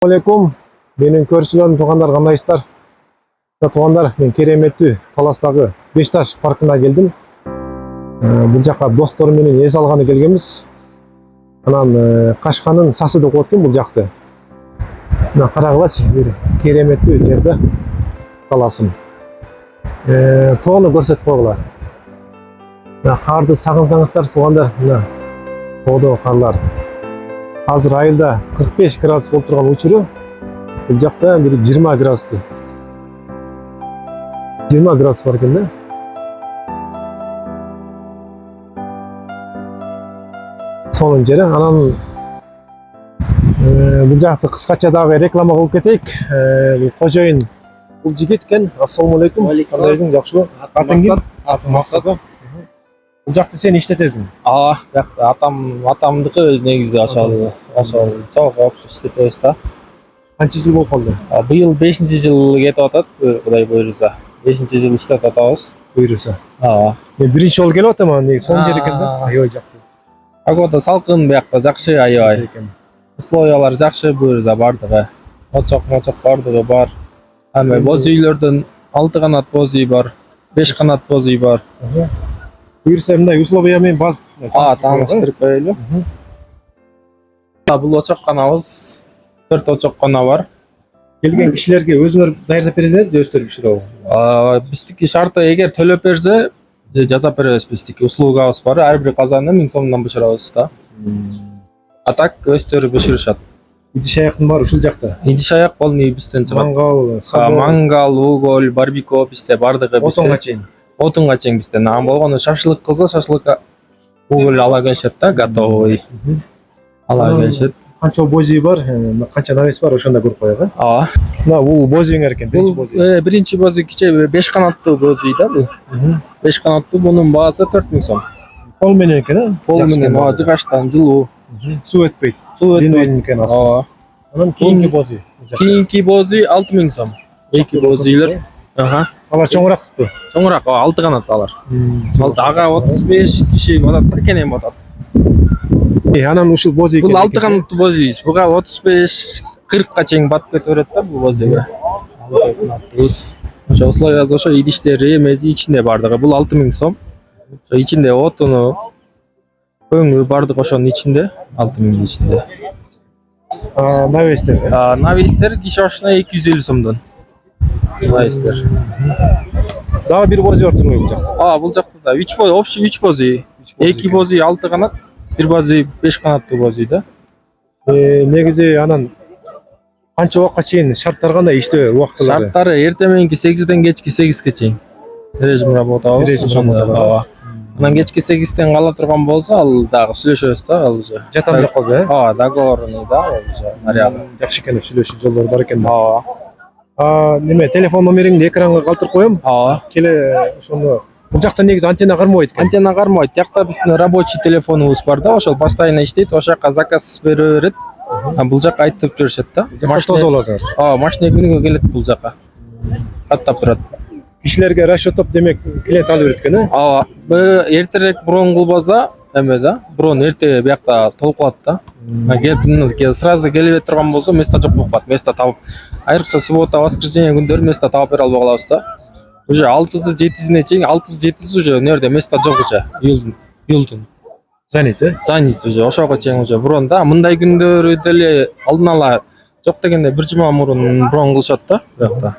Алейкум, менің көршілерім туғандар қандайсыздар? Туғандар, мен кереметтүү Таластагы Бешташ паркына келдім. Бұл жаққа достарымменен ес алғаны келгенбіз. Анан Қашқанын сасы деп откен бұл жақты. Мына қарағылач, бір кереметтүү жерде Таласым. Тоғаны көрсетіп қойғыла. Қарды сағынсаңыздар туғандар, мына тоғды қарлар. Қазір айылда 45 градус болып тұрған учуру, бұл жақта бір 20 градусты. 20 градус бар екен да. Соның жері, анан бұл жақты қысқача дағы реклама қылып кетейік. Қожайын бұл жігіт екен. Ассалаумалейкум. Қандайсың, жақсы? Атың кім? Атым Мақсат. Бұл жақты сен іштетесің? Атамдыкы өз негизи ашалы чогуу иштетебиз да. Қанча жыл болып қалды? Быйыл 5-чи жыл кетип атат, Кудай буйруса. 5-чи жыл иштеп атабыз. Буйруса. Мен биринчи жолу келип атам, сонун жер экен да. Аябай жакты. Погода салкын, биякта жакшы, аябай. Условиялар жакшы буйруса бардыгы. Очок бардыгы бар. Боз үйлөрдөн 6 канат боз үй бар, 5 канат боз үй бар. Бұйырса мындай условиямен басып тааныштырып коелу. Бул очокканабыз 4 очоккана бар. Келген кишилерге өзүңөр даярдап бересиңер же өздөрү биширип алабы? Биздики шарты эгер төлөп берсе, жасап беребиз биздики. Услугабыз бар. Ар бир казаны 1000 сомдон бышырабыз да. А так өздөрү бышырышат. Идиш аяктын баары ушул жакта. Идиш аяк болни бизден чыгат. Мангал, уголь, барбекю бизде бардыгы бизде. Отонго чейин. Отунга чейин бизден. Ан болгону шашлык кылса, шашлыкка уголь ала келишет да, готовый. Ала келишет. Канча боз үй бар, канча навес бар, ошондо көрүп коелу. Мына бул боз үйүңөр экен, биринчи боз үй. Биринчи боз үй кичи 5 канаттуу боз үй да бул. 5 канаттуу, бунун баасы 4000 сом. Пол менен экен, Пол менен, жыгачтан жылуу. Суу өтпөйт. Суу өтпөйт экен астында. Анан кийинки боз үй. Кийинки боз үй 6000 сом. Эки боз үйлөр. Алар чоңураакпы? Чоңураак, 6 канат алар. Ага 35 киши батат, кенен батат. Анан ушул боз үй. Бул 6 канаттуу боз үй. Буга 35-40ка чейин батып кете берет да бул боз үйгө. 6 канаттуубуз. Ошо условиясы ошо идиштери, мези ичинде бардыгы. Бул 6000 сом. Ошо ичинде отуну, көңү бардыгы ошонун ичинде, 6000 ичинде. Навестер? Навестер киши башына 250 сомдон. Навестер. Дагы бир боз үй бар турбайбы бул жакта? Бул жакта да 3 боз, общий 3 боз үй. 2 боз үй 6 канат, бир боз үй 5 канаттуу боз үй да. Негизи анан канча убакка чейин шарттар кандай иштөө убактылары? Шарттары эртең мененки 8ден кечки 8ге чейин. Режим работабыз. Анан кечки 8ден кала турган болсо, ал дагы сүйлөшөбүз да, ал уже. Жатам деп калса, договорный да, уже. Наряды. Жакшы экен, сүйлөшүү жолдору бар экен. Неме, телефон номериңди экранга калтырып коем. Келе ошону. Бул жакта негизи антенна кармабайт экен. Антенна кармайт. Тиякта биздин рабочий телефонубуз бар да, ошол постоянно иштейт, ошол жака заказ бере берет. Бул жака айтып жүрүшөт да. Машина тозолосуңар. Машина күнүгө келет бул жака. Каттап турат. Кишилерге расчёттоп демек клиент алып берет экен, эртерээк брон кылбаса, эме да, брон эрте биякта толуп калат да. Келип сразу келип турган болсо, место жок болуп калат. Место табып, айрыкча суббота, воскресенье күндөрү место табып бере албай калабыз да. Уже 6-7-сине чейин, 6-7 уже нерде место жок уже. Июлдун. Занят, Занят уже. Ошого чейин уже брон да. Мындай күндөрү деле алдын ала жок дегенде 1 жума мурун брон кылышат да биякта.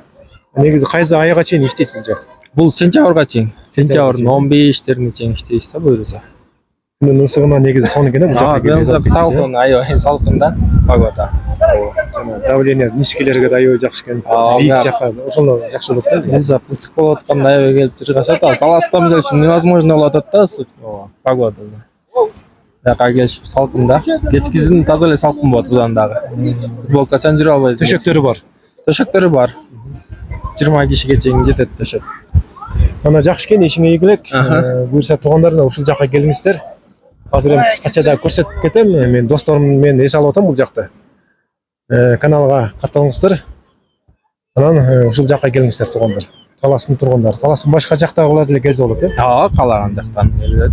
Негизи кайсы айга чейин иштейт бул жак? Бул сентябрга чейин. Сентябрдын 15-терине чейин иштейбиз да буйруса. Күнүн ысыгына негизи сону экен бул жакта. Салкын, аябай салкын да погода. Давление низкилерге да аябай жакшы экен. Бийик жакка ошондо жакшы болот да. Бул жак ысык болуп атканда аябай келип жыгашат. Таласта мисалы үчүн невозможно болуп атат да ысык погодасы. Жака келишип салкын да. Кечкисин таза эле салкын болот будан дагы. Футболкасын жүрө албайсың. Төшөктөрү бар. Төшөктөрү бар. 20 кишиге чейин жетет төшөк. Ана жакшы экен, ишиңе ийгилик. Буюрса туугандарына ушул жакка келиңиздер. Азыр эми кыскача да көрсөтүп кетем. Мен досторум менен эс алып атам бул жакта. Каналга катталыңыздар. Анан ушул жакка келиңиздер туугандар. Таластын тургундары. Таластын башка жактагылар деле келсе болот, каалаган жактан келет.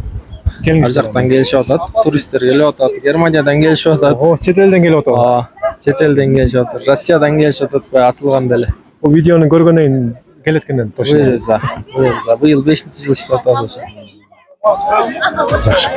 Ар жактан келишип атат, туристтер келип атат, Германиядан келишип атат. Чет элден келип атат. чет элден келишип атат, Россиядан келишип атат баягы асылганда эле. Бул видеону көргөндөн кийин келеткенден точно. Буюрса быйыл 5-жыл иштеп атабыз ошо. Жакшы.